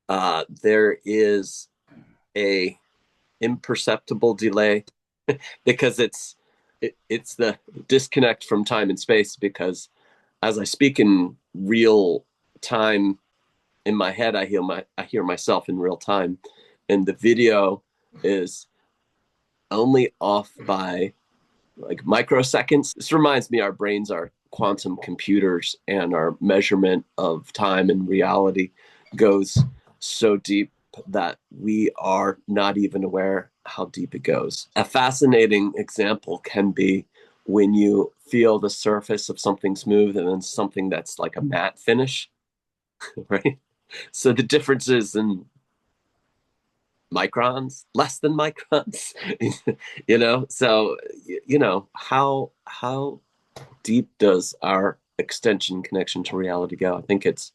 There is a imperceptible delay because it's the disconnect from time and space, because as I speak in real time in my head, I hear myself in real time, and the video is only off by like microseconds. This reminds me our brains are quantum computers, and our measurement of time and reality goes so deep that we are not even aware how deep it goes. A fascinating example can be when you feel the surface of something smooth and then something that's like a matte finish, right? So the differences in microns, less than microns, So how deep does our extension connection to reality go? I think it's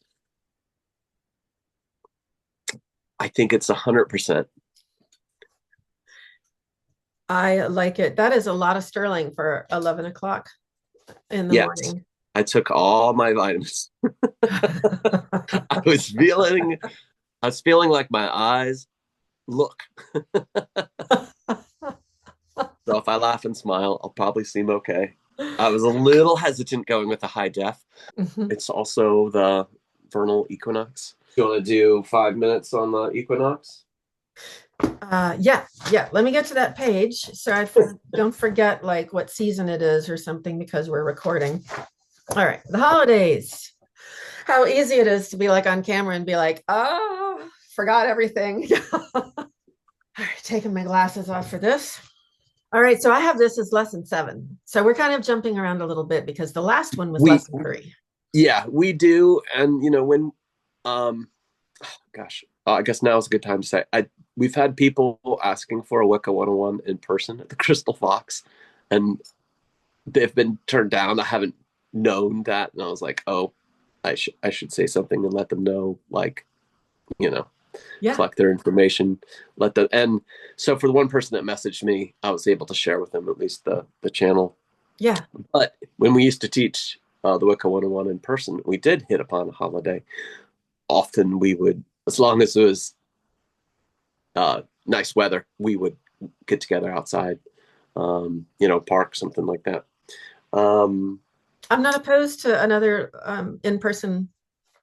100%. I like it. That is a lot of sterling for 11 o'clock in the Yes, morning. I took all my vitamins. I was feeling, I was feeling like my eyes look. So if I laugh and smile, I'll probably seem okay. I was a little hesitant going with the high def. Mhm. It's also the vernal equinox. You want to do 5 minutes on the equinox? Yeah, yeah. Let me get to that page so don't forget like what season it is or something because we're recording. All right, the holidays. How easy it is to be like on camera and be like, oh, forgot everything. All right, taking my glasses off for this. All right, so I have this as lesson 7. So we're kind of jumping around a little bit because the last one was We lesson 3. Yeah, we do. And when um gosh, I guess now is a good time to say we've had people asking for a Wicca 101 in person at the Crystal Fox, and they've been turned down. I haven't known that, and I was like, oh, I should say something and let them know, like, you know, Yeah, collect their information, let them. And so for the one person that messaged me, I was able to share with them at least the channel. yeah. But when we used to teach the Wicca 101 in person, we did hit upon a holiday. Often we would, as long as it was nice weather, we would get together outside, park, something like that. Um, I'm not opposed to another in-person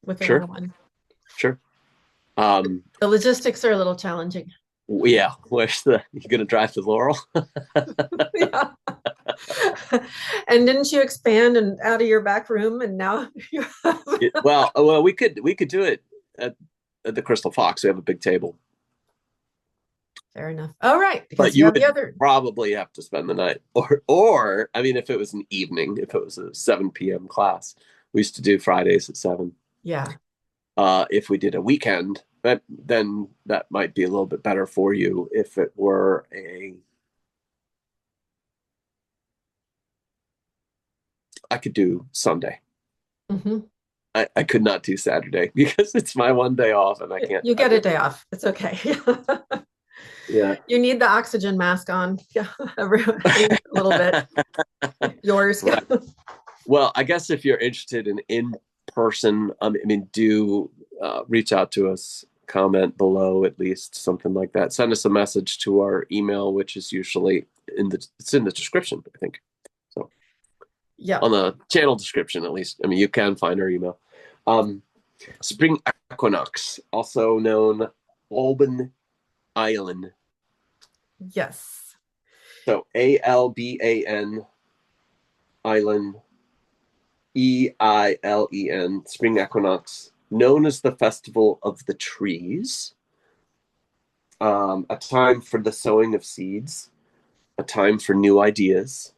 Wicca sure, 101. sure. Um, The logistics are a little challenging. yeah, where's the, you gonna drive to Laurel? Yeah. And didn't you expand and out of your back room and now you have Well, we could do it at, at the Crystal Fox. We have a big table, fair enough. All right, but because you you have the would other. probably have to spend the night, or I mean, if it was an evening, if it was a 7 p.m. class, we used to do Fridays at 7. Yeah. If we did a weekend, then that might be a little bit better for you. If it were I could do Sunday. Hmm. I could not do Saturday because it's my one day off, and I can't. You I get a just day off. It's okay. Yeah. You need the oxygen mask on. Yeah, at least a little bit. Yours. Right. Well, I guess if you're interested in person, I mean, do reach out to us. Comment below, at least something like that. Send us a message to our email, which is usually it's in the description, I think. So Yeah. on the channel description, at least. I mean, you can find our email. Um, Spring Equinox, also known Alban Island. Yes. So Alban Island, Eilen, Spring Equinox, known as the Festival of the Trees, a time for the sowing of seeds, a time for new ideas,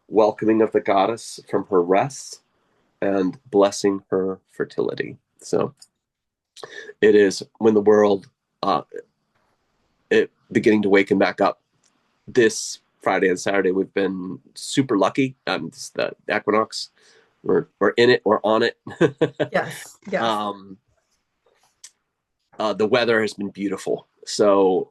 welcoming of the goddess from her rest, and blessing her fertility. So it is when the world uh, it beginning to waken back up. This Friday and Saturday, we've been super lucky. It's the equinox. We're in it. We're on it. Yes. Yes. um, the weather has been beautiful. So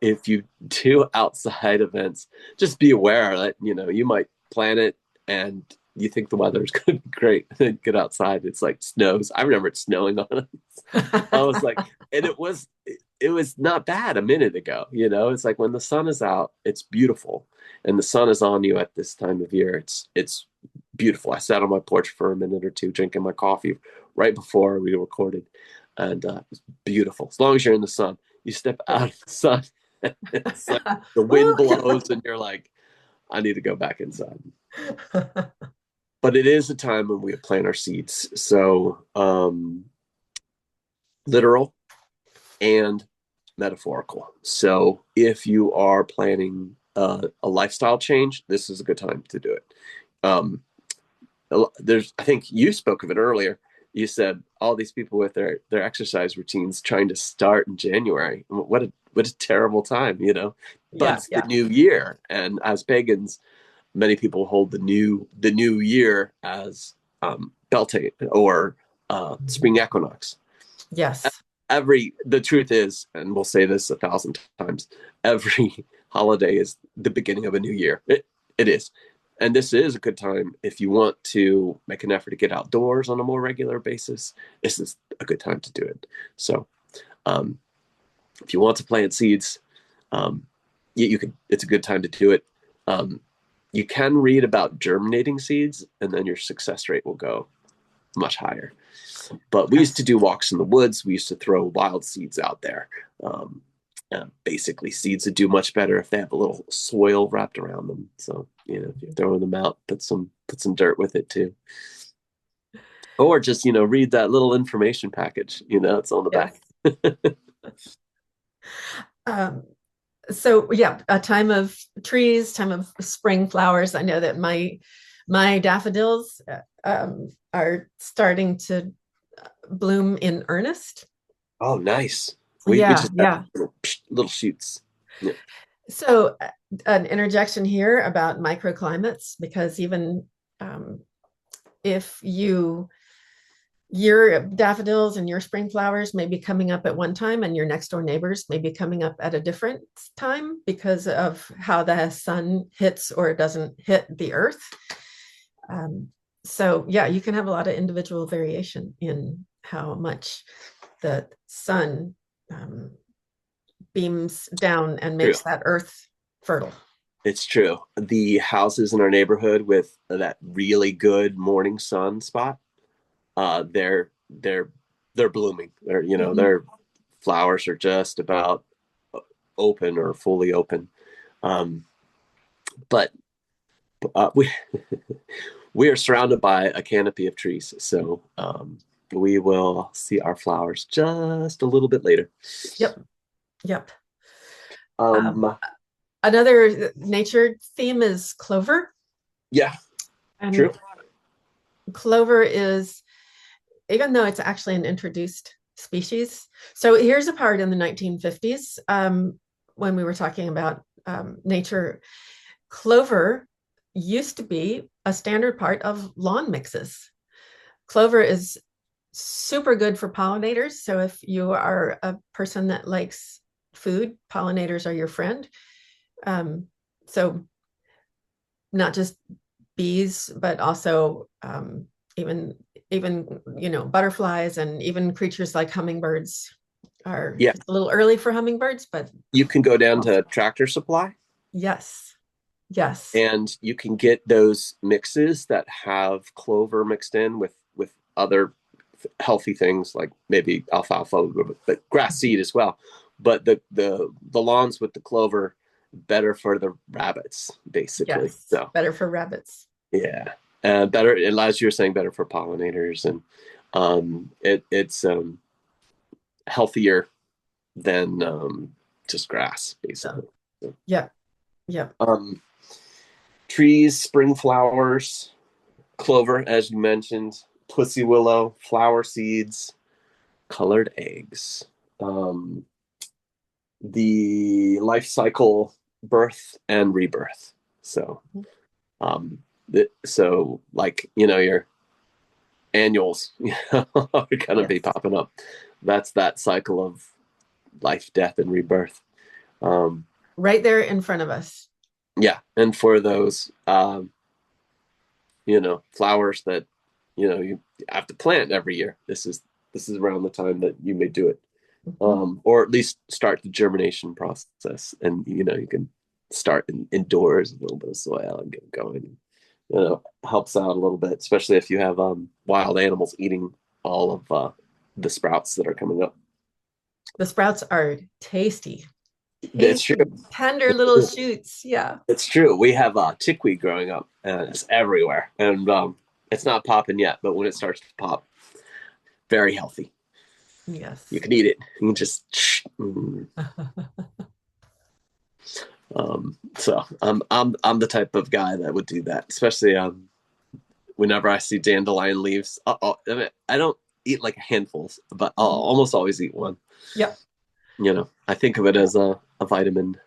if you do outside events, just be aware that you might plan it and you think the weather's going to be great. Then get outside, it's like snows. I remember it snowing on us. I was like, and it was not bad a minute ago. It's like when the sun is out, it's beautiful, and the sun is on you at this time of year. It's beautiful. I sat on my porch for a minute or two drinking my coffee right before we recorded, and it's beautiful. As long as you're in the sun, you step Yeah. out of the sun, it's like the wind blows, and you're like, I need to go back inside. But it is a time when we plant our seeds. So, literal and metaphorical. So, if you are planning a lifestyle change, this is a good time to do it. Um, I think you spoke of it earlier. You said all these people with their exercise routines trying to start in January. What a terrible time. But Yeah, it's the yeah. new year, and as pagans, many people hold the new year as Beltane or spring equinox. Yes. The truth is, and we'll say this 1,000 times, every holiday is the beginning of a new year. It is. And this is a good time if you want to make an effort to get outdoors on a more regular basis. This is a good time to do it. So, um, if you want to plant seeds, um, you can. It's a good time to do it. Um, you can read about germinating seeds, and then your success rate will go much higher. But we used to Yes. do walks in the woods. We used to throw wild seeds out there. Basically, seeds would do much better if they have a little soil wrapped around them. So if you're throwing them out, put some dirt with it too, or just read that little information package. It's on the back. Yes. Um, so yeah, a time of trees, time of spring flowers. I know that my daffodils are starting to bloom in earnest. Oh, nice. We Yeah, just have yeah. little shoots. Yeah. So an interjection here about microclimates, because even um, if your daffodils and your spring flowers may be coming up at one time and your next door neighbors may be coming up at a different time because of how the sun hits or doesn't hit the earth. Um, so yeah, you can have a lot of individual variation in how much the sun beams down and True. makes that earth fertile. It's true. The houses in our neighborhood with that really good morning sun spot, they're blooming. Mhm. Their flowers are just about open or fully open. Um, but we we are surrounded by a canopy of trees, so we will see our flowers just a little bit later. Yep, yep. Um, Um, Another nature theme is clover. yeah, And true. clover is, even though it's actually an introduced species. So here's a part in the 1950s when we were talking about nature. Clover used to be a standard part of lawn mixes. Clover is super good for pollinators. So if you are a person that likes food, pollinators are your friend. Um, so not just bees, but also even butterflies and even creatures like hummingbirds are. Yeah, It's a little early for hummingbirds, but you can go down also, to Tractor Supply yes, yes, and you can get those mixes that have clover mixed in with other healthy things like maybe alfalfa, but grass seed as well. But the lawns with the clover better for the rabbits, basically. yes, So better for rabbits. yeah, better. As you were saying, better for pollinators, and it's healthier than just grass, So basically. So, yeah, yeah, um, trees, spring flowers, clover, as you mentioned, pussy willow, flower seeds, colored eggs. Um, the life cycle, birth and rebirth. So, like your annuals, are going to be yes, popping up. That's that cycle of life, death, and rebirth. Um, right there in front of us. yeah, and for those flowers that, you have to plant every year. This is around the time that you may do it. Mhm. Or at least start the germination process. And, you can start indoors, a little bit of soil and get going. Helps out a little bit, especially if you have wild animals eating all of the sprouts that are coming up. The sprouts are tasty, It's true. tasty, tender It's little true. shoots. Yeah. It's true. We have chickweed growing up, and it's everywhere. And it's not popping yet, but when it starts to pop, very healthy. You Yes. can eat it. You can just. So I'm the type of guy that would do that, especially whenever I see dandelion leaves. I don't eat like a handful, but I'll Mhm. almost always eat one. Yep. I think of it as a vitamin.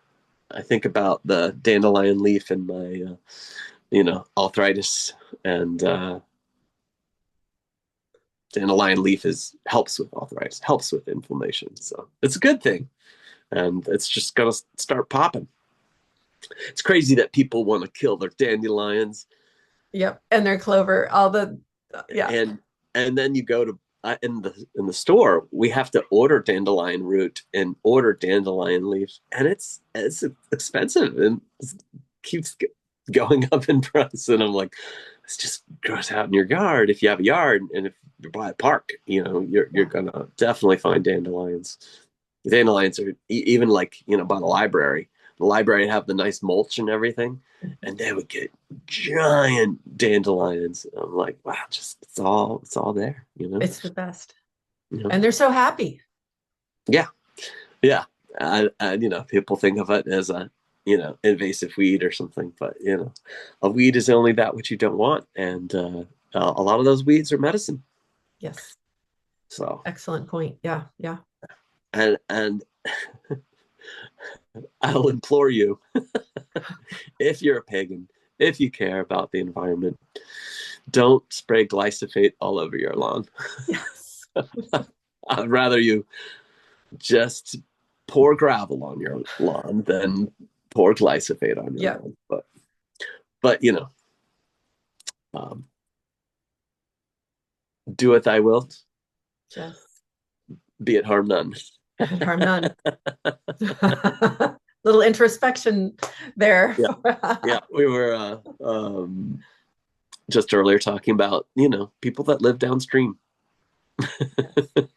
I think about the dandelion leaf in my arthritis, and dandelion leaf is helps with arthritis, helps with inflammation. So it's a good thing, and it's just gonna start popping. It's crazy that people want to kill their dandelions, Yep. And their clover, all the, yeah. and then you go to in the store, we have to order dandelion root and order dandelion leaves, and it's expensive and it keeps going up in price. And I'm like, it's just grows out in your yard if you have a yard, and if you're by a park, you're Yeah. gonna definitely find dandelions. Dandelions are even like by the library. The library have the nice mulch and everything, and they would get giant dandelions. I'm like, wow, just it's all there, It's the best. you know. And they're so happy. Yeah, yeah. People think of it as a invasive weed or something, but a weed is only that which you don't want, and a lot of those weeds are medicine. Yes. So, Excellent point. Yeah. Yeah. and I'll implore you, if you're a pagan, if you care about the environment, don't spray glyphosate all over your lawn. Yes. I'd rather you just pour gravel on your lawn than pour glyphosate on your Yeah. lawn. But um, do what thy wilt, Yes. be it harm none. And harm none. Little introspection there. Yeah, yeah. We were just earlier talking about people that live downstream, Yes.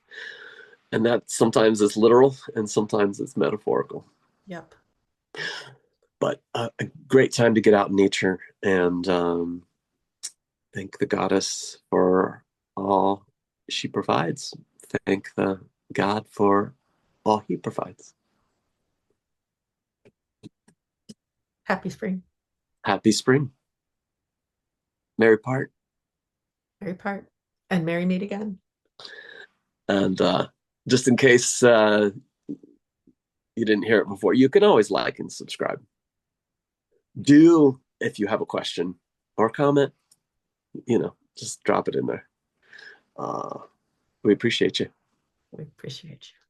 and that sometimes is literal and sometimes it's metaphorical. Yep. But a great time to get out in nature and thank the goddess for all she provides. Thank the God for all he provides. Happy spring. Happy spring. Merry part. Merry part. And merry meet again. And just in case you didn't hear it before, you can always like and subscribe. Do, if you have a question or comment, just drop it in there. We appreciate you. We appreciate you.